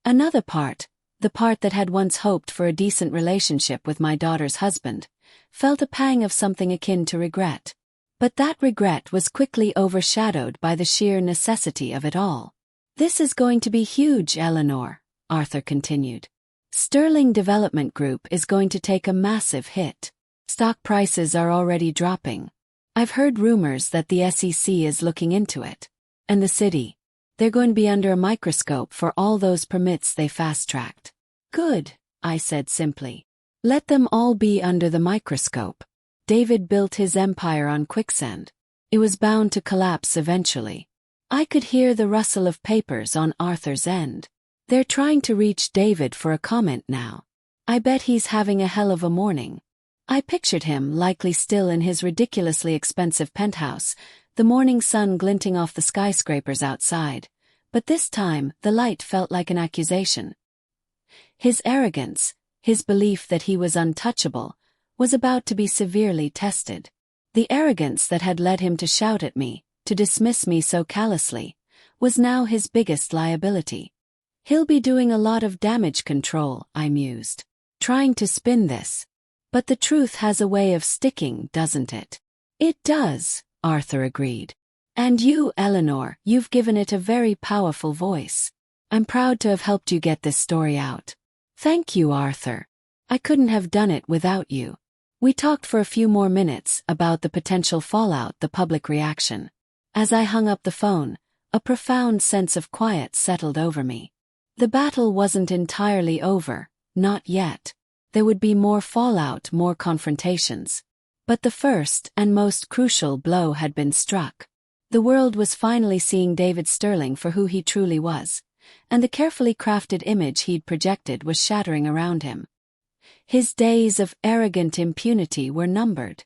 Another part, the part that had once hoped for a decent relationship with my daughter's husband, felt a pang of something akin to regret. But that regret was quickly overshadowed by the sheer necessity of it all. "This is going to be huge, Eleanor," Arthur continued. "Sterling Development Group is going to take a massive hit. Stock prices are already dropping. I've heard rumors that the SEC is looking into it. And the city. They're going to be under a microscope for all those permits they fast-tracked." "Good," I said simply. "Let them all be under the microscope. David built his empire on quicksand. It was bound to collapse eventually." I could hear the rustle of papers on Arthur's end. "They're trying to reach David for a comment now. I bet he's having a hell of a morning." I pictured him likely still in his ridiculously expensive penthouse, the morning sun glinting off the skyscrapers outside, but this time the light felt like an accusation. His arrogance, his belief that he was untouchable, was about to be severely tested. The arrogance that had led him to shout at me, to dismiss me so callously, was now his biggest liability. "He'll be doing a lot of damage control," I mused, trying to spin this. "But the truth has a way of sticking, doesn't it?" "It does," Arthur agreed. "And you, Eleanor, you've given it a very powerful voice. I'm proud to have helped you get this story out." "Thank you, Arthur. I couldn't have done it without you." We talked for a few more minutes about the potential fallout, the public reaction. As I hung up the phone, a profound sense of quiet settled over me. The battle wasn't entirely over, not yet. There would be more fallout, more confrontations. But the first and most crucial blow had been struck. The world was finally seeing David Sterling for who he truly was, and the carefully crafted image he'd projected was shattering around him. His days of arrogant impunity were numbered.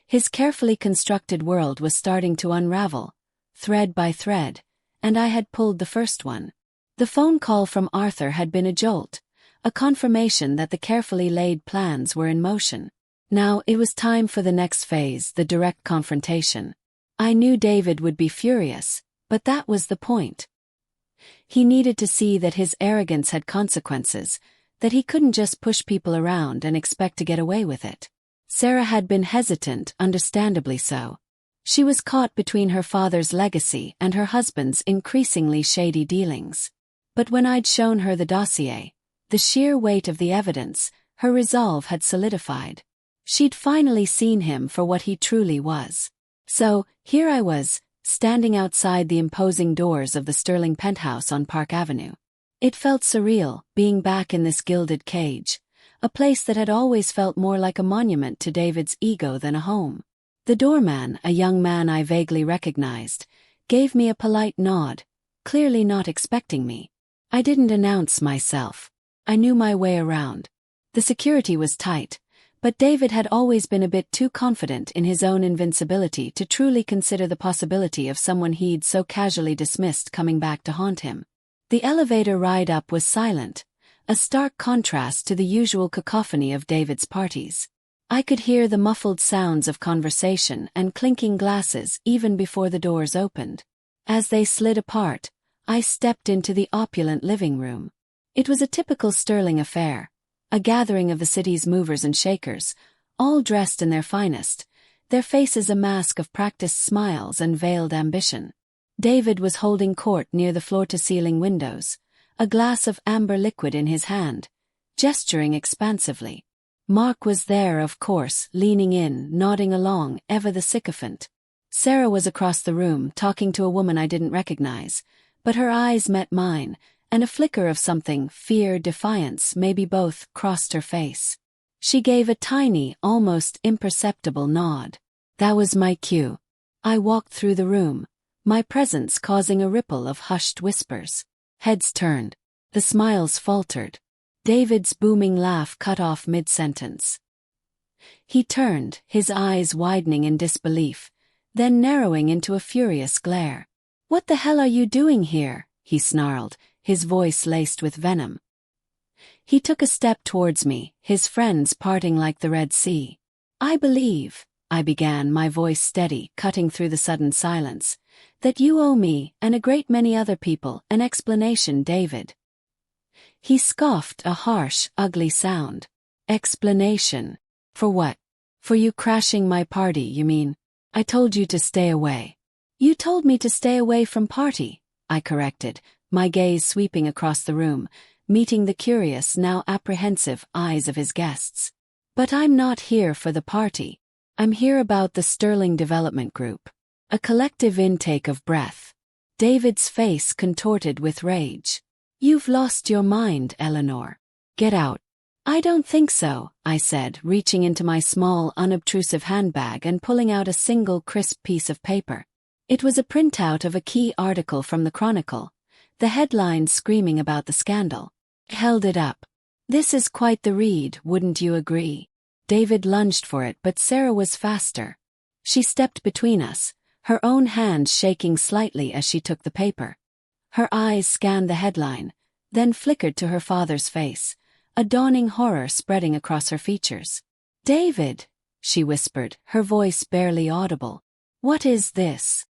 His carefully constructed world was starting to unravel, thread by thread, and I had pulled the first one. The phone call from Arthur had been a jolt, a confirmation that the carefully laid plans were in motion. Now it was time for the next phase, the direct confrontation. I knew David would be furious, but that was the point. He needed to see that his arrogance had consequences, that he couldn't just push people around and expect to get away with it. Sarah had been hesitant, understandably so. She was caught between her father's legacy and her husband's increasingly shady dealings. But when I'd shown her the dossier, the sheer weight of the evidence, her resolve had solidified. She'd finally seen him for what he truly was. So, here I was, standing outside the imposing doors of the Sterling penthouse on Park Avenue. It felt surreal, being back in this gilded cage, a place that had always felt more like a monument to David's ego than a home. The doorman, a young man I vaguely recognized, gave me a polite nod, clearly not expecting me. I didn't announce myself. I knew my way around. The security was tight, but David had always been a bit too confident in his own invincibility to truly consider the possibility of someone he'd so casually dismissed coming back to haunt him. The elevator ride up was silent, a stark contrast to the usual cacophony of David's parties. I could hear the muffled sounds of conversation and clinking glasses even before the doors opened. As they slid apart, I stepped into the opulent living room. It was a typical Sterling affair, a gathering of the city's movers and shakers, all dressed in their finest, their faces a mask of practiced smiles and veiled ambition. David was holding court near the floor-to-ceiling windows, a glass of amber liquid in his hand, gesturing expansively. Mark was there, of course, leaning in, nodding along, ever the sycophant. Sarah was across the room, talking to a woman I didn't recognize, but her eyes met mine, and a flicker of something, fear, defiance, maybe both, crossed her face. She gave a tiny, almost imperceptible nod. That was my cue. I walked through the room, my presence causing a ripple of hushed whispers. Heads turned. The smiles faltered. David's booming laugh cut off mid-sentence. He turned, his eyes widening in disbelief, then narrowing into a furious glare. "What the hell are you doing here?" he snarled, his voice laced with venom. He took a step towards me, his friends parting like the Red Sea. "I believe," I began, my voice steady, cutting through the sudden silence, "that you owe me, and a great many other people, an explanation, David." He scoffed, a harsh, ugly sound. "Explanation? For what? For you crashing my party, you mean? I told you to stay away." "You told me to stay away from party," I corrected, my gaze sweeping across the room, meeting the curious, now apprehensive, eyes of his guests. "But I'm not here for the party. I'm here about the Sterling Development Group." A collective intake of breath. David's face contorted with rage. "You've lost your mind, Eleanor. Get out." "I don't think so," I said, reaching into my small, unobtrusive handbag and pulling out a single crisp piece of paper. It was a printout of a key article from the Chronicle, the headline screaming about the scandal. I held it up. "This is quite the read, wouldn't you agree?" David lunged for it, but Sarah was faster. She stepped between us, her own hand shaking slightly as she took the paper. Her eyes scanned the headline, then flickered to her father's face, a dawning horror spreading across her features. "David," she whispered, her voice barely audible. "What is this?"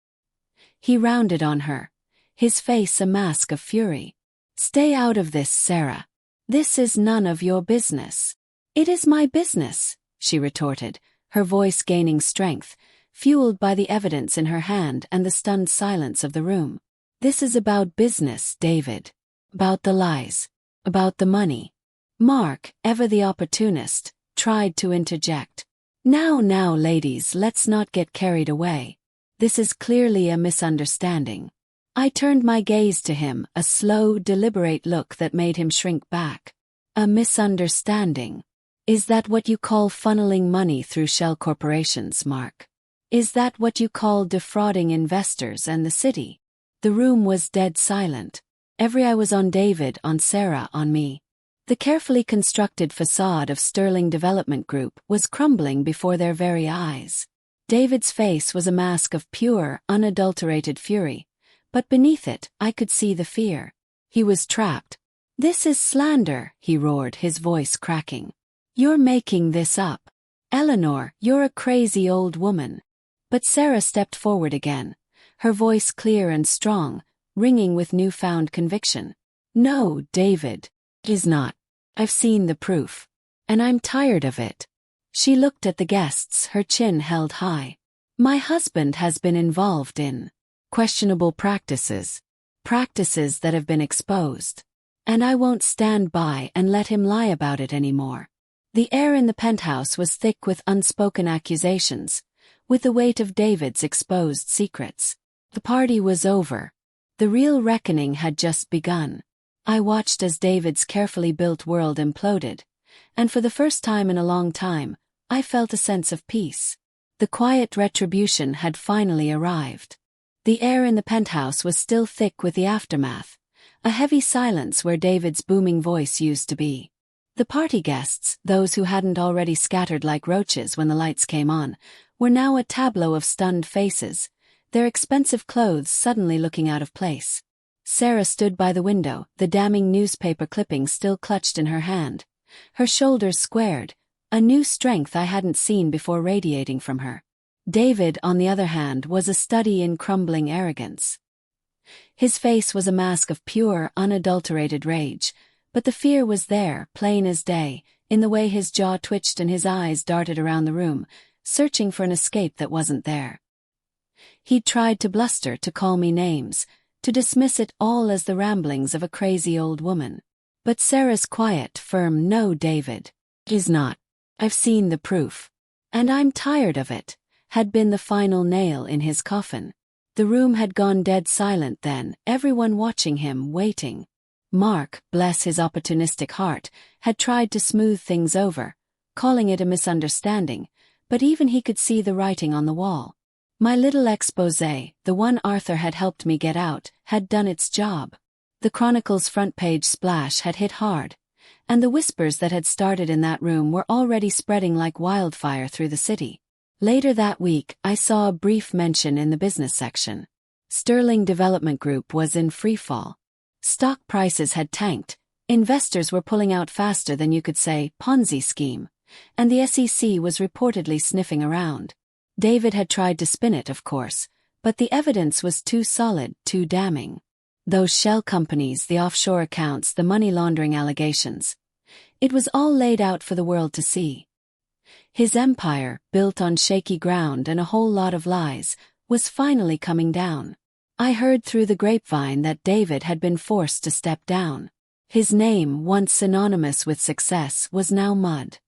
He rounded on her, his face a mask of fury. "Stay out of this, Sarah. This is none of your business." "It is my business," she retorted, her voice gaining strength, fueled by the evidence in her hand and the stunned silence of the room. "This is about business, David. About the lies. About the money." Mark, ever the opportunist, tried to interject. Now, ladies, let's not get carried away. This is clearly a misunderstanding." I turned my gaze to him, a slow, deliberate look that made him shrink back. "A misunderstanding? Is that what you call funneling money through shell corporations, Mark? Is that what you call defrauding investors and the city?" The room was dead silent. Every eye was on David, on Sarah, on me. The carefully constructed facade of Sterling Development Group was crumbling before their very eyes. David's face was a mask of pure, unadulterated fury, but beneath it, I could see the fear. He was trapped. "This is slander," he roared, his voice cracking. "You're making this up. Eleanor, you're a crazy old woman." But Sarah stepped forward again, her voice clear and strong, ringing with newfound conviction. "No, David. It is not. I've seen the proof. And I'm tired of it." She looked at the guests, her chin held high. "My husband has been involved in questionable practices. Practices that have been exposed. And I won't stand by and let him lie about it anymore." The air in the penthouse was thick with unspoken accusations, with the weight of David's exposed secrets. The party was over. The real reckoning had just begun. I watched as David's carefully built world imploded, and for the first time in a long time, I felt a sense of peace. The quiet retribution had finally arrived. The air in the penthouse was still thick with the aftermath, a heavy silence where David's booming voice used to be. The party guests, those who hadn't already scattered like roaches when the lights came on, were now a tableau of stunned faces, their expensive clothes suddenly looking out of place. Sarah stood by the window, the damning newspaper clipping still clutched in her hand. Her shoulders squared, a new strength I hadn't seen before radiating from her. David, on the other hand, was a study in crumbling arrogance. His face was a mask of pure, unadulterated rage, but the fear was there, plain as day, in the way his jaw twitched and his eyes darted around the room, searching for an escape that wasn't there. He'd tried to bluster, to call me names, to dismiss it all as the ramblings of a crazy old woman. But Sarah's quiet, firm "No, David, is not. I've seen the proof. And I'm tired of it," had been the final nail in his coffin. The room had gone dead silent then, everyone watching him, waiting. Mark, bless his opportunistic heart, had tried to smooth things over, calling it a misunderstanding, but even he could see the writing on the wall. My little exposé, the one Arthur had helped me get out, had done its job. The Chronicle's front-page splash had hit hard, and the whispers that had started in that room were already spreading like wildfire through the city. Later that week, I saw a brief mention in the business section. Sterling Development Group was in freefall. Stock prices had tanked, investors were pulling out faster than you could say, Ponzi scheme, and the SEC was reportedly sniffing around. David had tried to spin it, of course, but the evidence was too solid, too damning. Those shell companies, the offshore accounts, the money laundering allegations. It was all laid out for the world to see. His empire, built on shaky ground and a whole lot of lies, was finally coming down. I heard through the grapevine that David had been forced to step down. His name, once synonymous with success, was now mud.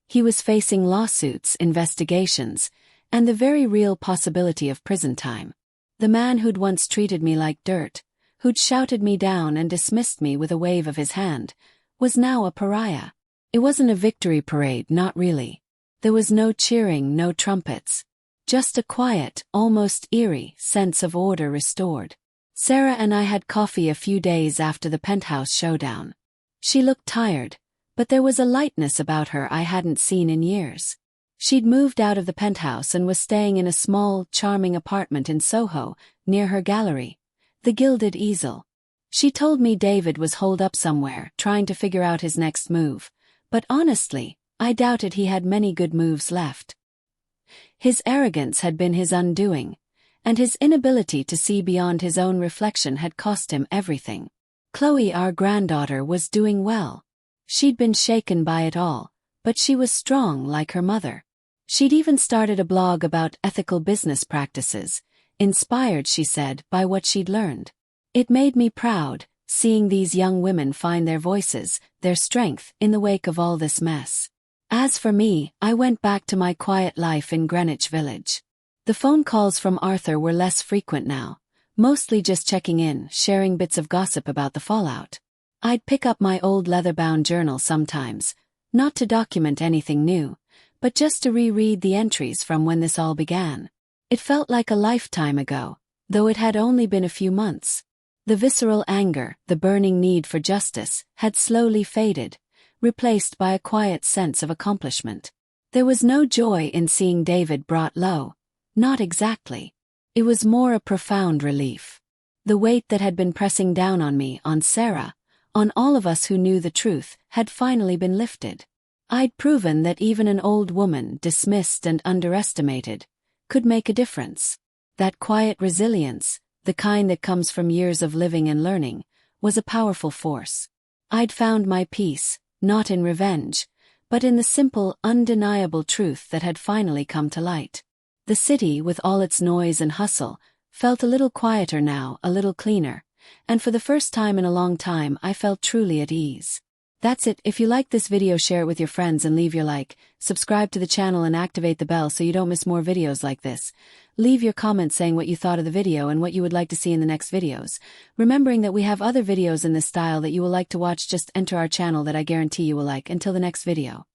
He was facing lawsuits, investigations, and the very real possibility of prison time. The man who'd once treated me like dirt, who'd shouted me down and dismissed me with a wave of his hand, was now a pariah. It wasn't a victory parade, not really. There was no cheering, no trumpets. Just a quiet, almost eerie, sense of order restored. Sarah and I had coffee a few days after the penthouse showdown. She looked tired, but there was a lightness about her I hadn't seen in years. She'd moved out of the penthouse and was staying in a small, charming apartment in Soho, near her gallery, the Gilded Easel. She told me David was holed up somewhere, trying to figure out his next move, but honestly, I doubted he had many good moves left. His arrogance had been his undoing, and his inability to see beyond his own reflection had cost him everything. Chloe, our granddaughter, was doing well. She'd been shaken by it all, but she was strong like her mother. She'd even started a blog about ethical business practices, inspired, she said, by what she'd learned. It made me proud, seeing these young women find their voices, their strength, in the wake of all this mess. As for me, I went back to my quiet life in Greenwich Village. The phone calls from Arthur were less frequent now, mostly just checking in, sharing bits of gossip about the fallout. I'd pick up my old leather-bound journal sometimes, not to document anything new, but just to reread the entries from when this all began. It felt like a lifetime ago, though it had only been a few months. The visceral anger, the burning need for justice, had slowly faded, replaced by a quiet sense of accomplishment. There was no joy in seeing David brought low. Not exactly. It was more a profound relief. The weight that had been pressing down on me, on Sarah, on all of us who knew the truth, had finally been lifted. I'd proven that even an old woman, dismissed and underestimated, could make a difference. That quiet resilience, the kind that comes from years of living and learning, was a powerful force. I'd found my peace, not in revenge, but in the simple, undeniable truth that had finally come to light. The city, with all its noise and hustle, felt a little quieter now, a little cleaner, and for the first time in a long time I felt truly at ease. That's it. If you liked this video, share it with your friends and leave your like, subscribe to the channel and activate the bell so you don't miss more videos like this. Leave your comments saying what you thought of the video and what you would like to see in the next videos. Remembering that we have other videos in this style that you will like to watch, just enter our channel that I guarantee you will like. Until the next video.